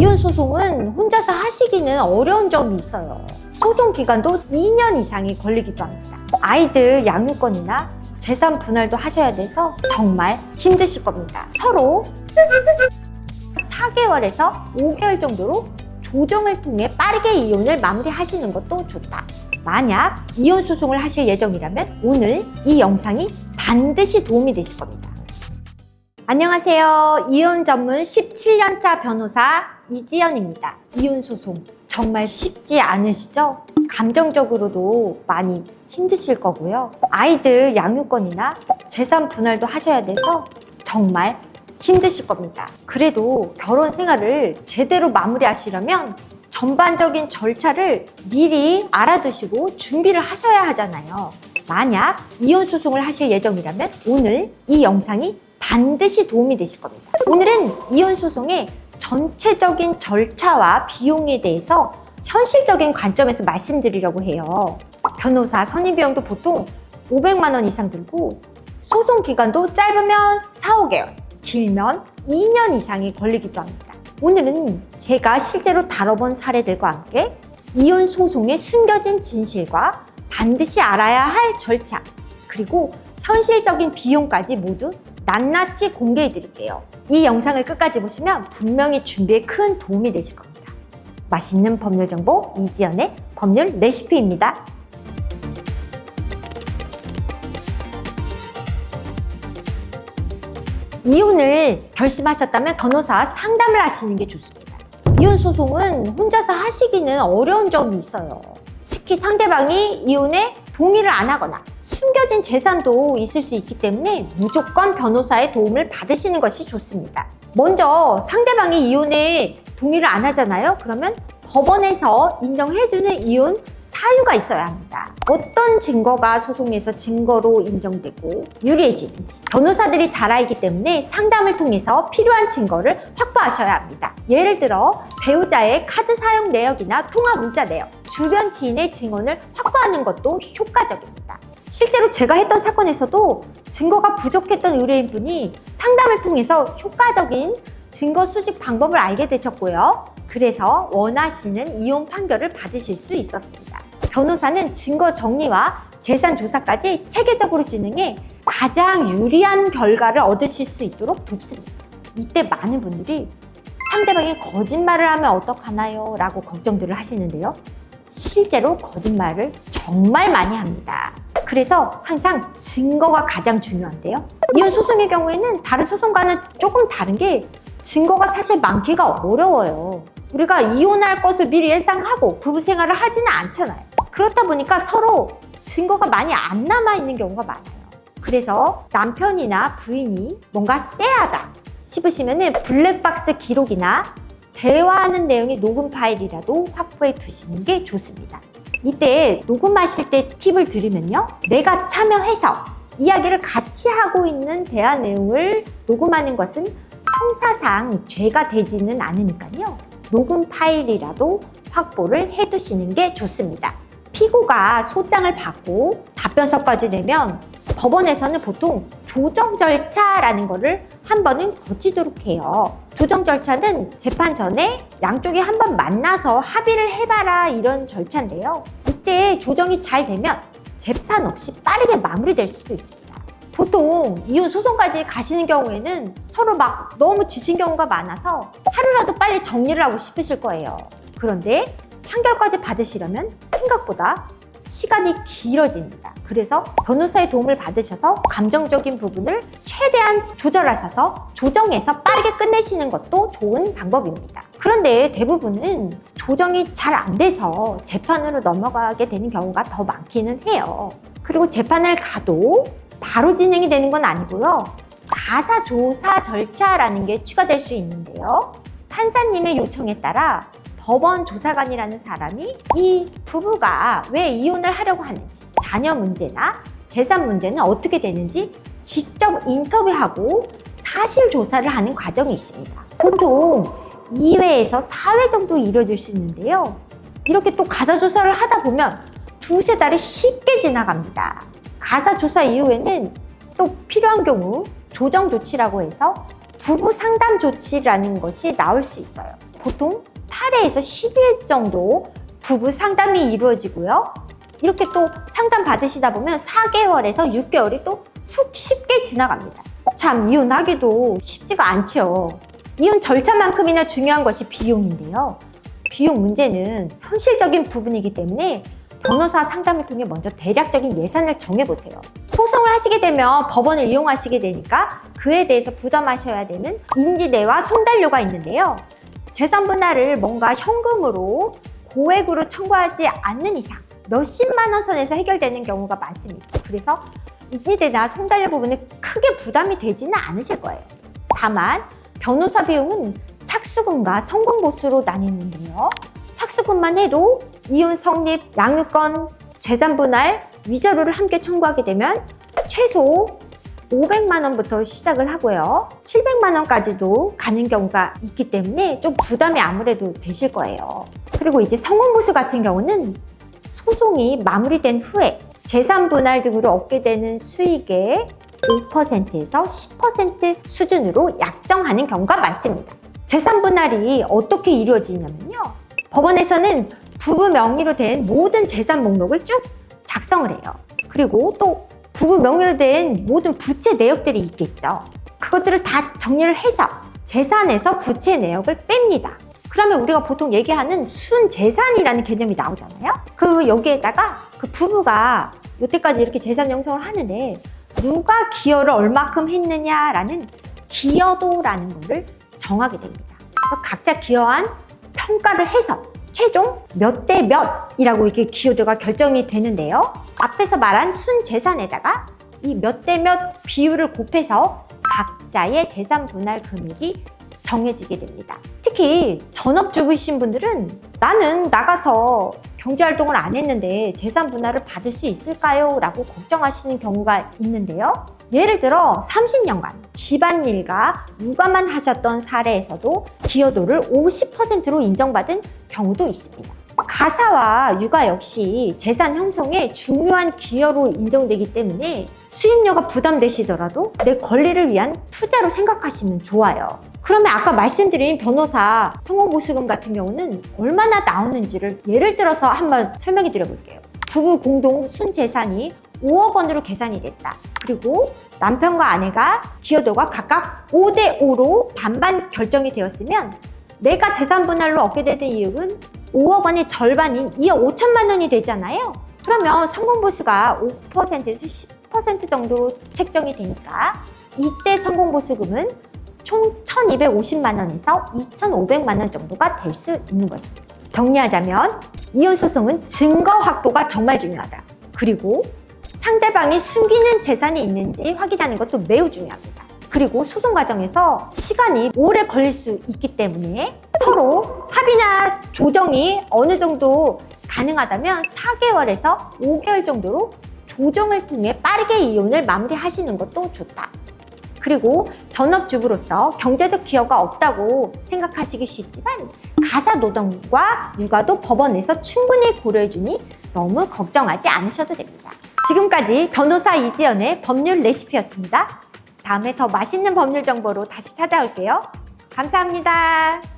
이혼 소송은 혼자서 하시기는 어려운 점이 있어요. 소송 기간도 2년 이상이 걸리기도 합니다. 아이들 양육권이나 재산 분할도 하셔야 돼서 정말 힘드실 겁니다. 서로 4개월에서 5개월 정도로 조정을 통해 빠르게 이혼을 마무리하시는 것도 좋다. 만약 이혼 소송을 하실 예정이라면 오늘 이 영상이 반드시 도움이 되실 겁니다. 안녕하세요. 이혼 전문 17년차 변호사 이지연입니다. 이혼 소송 정말 쉽지 않으시죠? 감정적으로도 많이 힘드실 거고요. 아이들 양육권이나 재산 분할도 하셔야 돼서 정말 힘드실 겁니다. 그래도 결혼 생활을 제대로 마무리하시려면 전반적인 절차를 미리 알아두시고 준비를 하셔야 하잖아요. 만약 이혼 소송을 하실 예정이라면 오늘 이 영상이 반드시 도움이 되실 겁니다. 오늘은 이혼 소송의 전체적인 절차와 비용에 대해서 현실적인 관점에서 말씀드리려고 해요. 변호사 선임 비용도 보통 500만 원 이상 들고 소송 기간도 짧으면 4, 5개월, 길면 2년 이상이 걸리기도 합니다. 오늘은 제가 실제로 다뤄본 사례들과 함께 이혼 소송의 숨겨진 진실과 반드시 알아야 할 절차, 그리고 현실적인 비용까지 모두 낱낱이 공개해 드릴게요. 이 영상을 끝까지 보시면 분명히 준비에 큰 도움이 되실 겁니다. 맛있는 법률 정보 이지연의 법률 레시피입니다. 이혼을 결심하셨다면 변호사 상담을 하시는 게 좋습니다. 이혼 소송은 혼자서 하시기는 어려운 점이 있어요. 특히 상대방이 이혼에 동의를 안 하거나 숨겨진 재산도 있을 수 있기 때문에 무조건 변호사의 도움을 받으시는 것이 좋습니다. 먼저 상대방이 이혼에 동의를 안 하잖아요. 그러면 법원에서 인정해주는 이혼 사유가 있어야 합니다. 어떤 증거가 소송에서 증거로 인정되고 유리해지는지 변호사들이 잘 알기 때문에 상담을 통해서 필요한 증거를 확보하셔야 합니다. 예를 들어 배우자의 카드 사용 내역이나 통화 문자 내역, 주변 지인의 증언을 확보하는 것도 효과적입니다. 실제로 제가 했던 사건에서도 증거가 부족했던 의뢰인분이 상담을 통해서 효과적인 증거 수집 방법을 알게 되셨고요. 그래서 원하시는 이혼 판결을 받으실 수 있었습니다. 변호사는 증거 정리와 재산 조사까지 체계적으로 진행해 가장 유리한 결과를 얻으실 수 있도록 돕습니다. 이때 많은 분들이 상대방이 거짓말을 하면 어떡하나요? 라고 걱정들을 하시는데요. 실제로 거짓말을 정말 많이 합니다. 그래서 항상 증거가 가장 중요한데요. 이혼 소송의 경우에는 다른 소송과는 조금 다른 게 증거가 사실 많기가 어려워요. 우리가 이혼할 것을 미리 예상하고 부부 생활을 하지는 않잖아요. 그렇다 보니까 서로 증거가 많이 안 남아있는 경우가 많아요. 그래서 남편이나 부인이 뭔가 쎄하다 싶으시면 블랙박스 기록이나 대화하는 내용의 녹음 파일이라도 확보해 두시는 게 좋습니다. 이때 녹음하실 때 팁을 드리면요. 내가 참여해서 이야기를 같이 하고 있는 대화 내용을 녹음하는 것은 형사상 죄가 되지는 않으니까요. 녹음 파일이라도 확보를 해두시는 게 좋습니다. 피고가 소장을 받고 답변서까지 내면 법원에서는 보통 조정 절차라는 거를 한 번은 거치도록 해요. 조정 절차는 재판 전에 양쪽이 한 번 만나서 합의를 해봐라 이런 절차인데요. 이때 조정이 잘 되면 재판 없이 빠르게 마무리될 수도 있습니다. 보통 이혼 소송까지 가시는 경우에는 서로 막 너무 지친 경우가 많아서 하루라도 빨리 정리를 하고 싶으실 거예요. 그런데 판결까지 받으시려면 생각보다 시간이 길어집니다. 그래서 변호사의 도움을 받으셔서 감정적인 부분을 최대한 조절하셔서 조정해서 빠르게 끝내시는 것도 좋은 방법입니다. 그런데 대부분은 조정이 잘 안 돼서 재판으로 넘어가게 되는 경우가 더 많기는 해요. 그리고 재판을 가도 바로 진행이 되는 건 아니고요. 가사조사 절차라는 게 추가될 수 있는데요. 판사님의 요청에 따라 법원 조사관이라는 사람이 이 부부가 왜 이혼을 하려고 하는지, 자녀 문제나 재산 문제는 어떻게 되는지 직접 인터뷰하고 사실 조사를 하는 과정이 있습니다. 보통 2회에서 4회 정도 이루어질 수 있는데요. 이렇게 또 가사조사를 하다 보면 두세 달이 쉽게 지나갑니다. 가사조사 이후에는 또 필요한 경우 조정 조치라고 해서 부부 상담 조치라는 것이 나올 수 있어요. 보통 8회에서 12회 정도 부부 상담이 이루어지고요. 이렇게 또 상담 받으시다 보면 4개월에서 6개월이 또 훅 쉽게 지나갑니다. 참 이혼하기도 쉽지가 않죠. 이혼 절차만큼이나 중요한 것이 비용인데요. 비용 문제는 현실적인 부분이기 때문에 변호사 상담을 통해 먼저 대략적인 예산을 정해보세요. 소송을 하시게 되면 법원을 이용하시게 되니까 그에 대해서 부담하셔야 되는 인지대와 송달료가 있는데요. 재산 분할을 뭔가 현금으로 고액으로 청구하지 않는 이상 몇십만 원 선에서 해결되는 경우가 많습니다. 그래서 인지대나 송달료 부분은 크게 부담이 되지는 않으실 거예요. 다만 변호사 비용은 착수금과 성공보수로 나뉘는데요. 착수금만 해도 이혼 성립, 양육권, 재산 분할, 위자료를 함께 청구하게 되면 최소 500만 원부터 시작을 하고요. 700만 원까지도 가는 경우가 있기 때문에 좀 부담이 아무래도 되실 거예요. 그리고 이제 성공보수 같은 경우는 소송이 마무리된 후에 재산 분할 등으로 얻게 되는 수익의 5%에서 10% 수준으로 약정하는 경우가 많습니다. 재산 분할이 어떻게 이루어지냐면요. 법원에서는 부부 명의로 된 모든 재산 목록을 쭉 작성을 해요. 그리고 또 부부 명의로 된 모든 부채 내역들이 있겠죠. 그것들을 다 정리를 해서 재산에서 부채 내역을 뺍니다. 그러면 우리가 보통 얘기하는 순재산이라는 개념이 나오잖아요. 여기에다가 그 부부가 여태까지 이렇게 재산 형성을 하는데 누가 기여를 얼마큼 했느냐라는 기여도라는 거를 정하게 됩니다. 각자 기여한 평가를 해서 최종 몇 대 몇이라고 이렇게 기여도가 결정이 되는데요. 앞에서 말한 순재산에다가 이 몇 대 몇 비율을 곱해서 각자의 재산 분할 금액이 정해지게 됩니다. 특히 전업주부이신 분들은 나는 나가서 경제활동을 안 했는데 재산 분할을 받을 수 있을까요? 라고 걱정하시는 경우가 있는데요. 예를 들어 30년간 집안일과 육아만 하셨던 사례에서도 기여도를 50%로 인정받은 경우도 있습니다. 가사와 육아 역시 재산 형성에 중요한 기여로 인정되기 때문에 수입료가 부담되시더라도 내 권리를 위한 투자로 생각하시면 좋아요. 그러면 아까 말씀드린 변호사 성공보수금 같은 경우는 얼마나 나오는지를 예를 들어서 한번 설명해 드려볼게요. 부부 공동 순재산이 5억 원으로 계산이 됐다. 그리고 남편과 아내가 기여도가 각각 5대5로 반반 결정이 되었으면 내가 재산 분할로 얻게 되는 이익은 5억 원의 절반인 2억 5천만 원이 되잖아요. 그러면 성공보수가 5%에서 10% 정도로 책정이 되니까 이때 성공보수금은 총 1,250만 원에서 2,500만 원 정도가 될 수 있는 것입니다. 정리하자면 이혼소송은 증거 확보가 정말 중요하다. 그리고 상대방이 숨기는 재산이 있는지 확인하는 것도 매우 중요합니다. 그리고 소송 과정에서 시간이 오래 걸릴 수 있기 때문에 서로 합의나 조정이 어느 정도 가능하다면 4개월에서 5개월 정도로 조정을 통해 빠르게 이혼을 마무리하시는 것도 좋다. 그리고 전업주부로서 경제적 기여가 없다고 생각하시기 쉽지만 가사노동과 육아도 법원에서 충분히 고려해주니 너무 걱정하지 않으셔도 됩니다. 지금까지 변호사 이지연의 법률 레시피였습니다. 다음에 더 맛있는 법률 정보로 다시 찾아올게요. 감사합니다.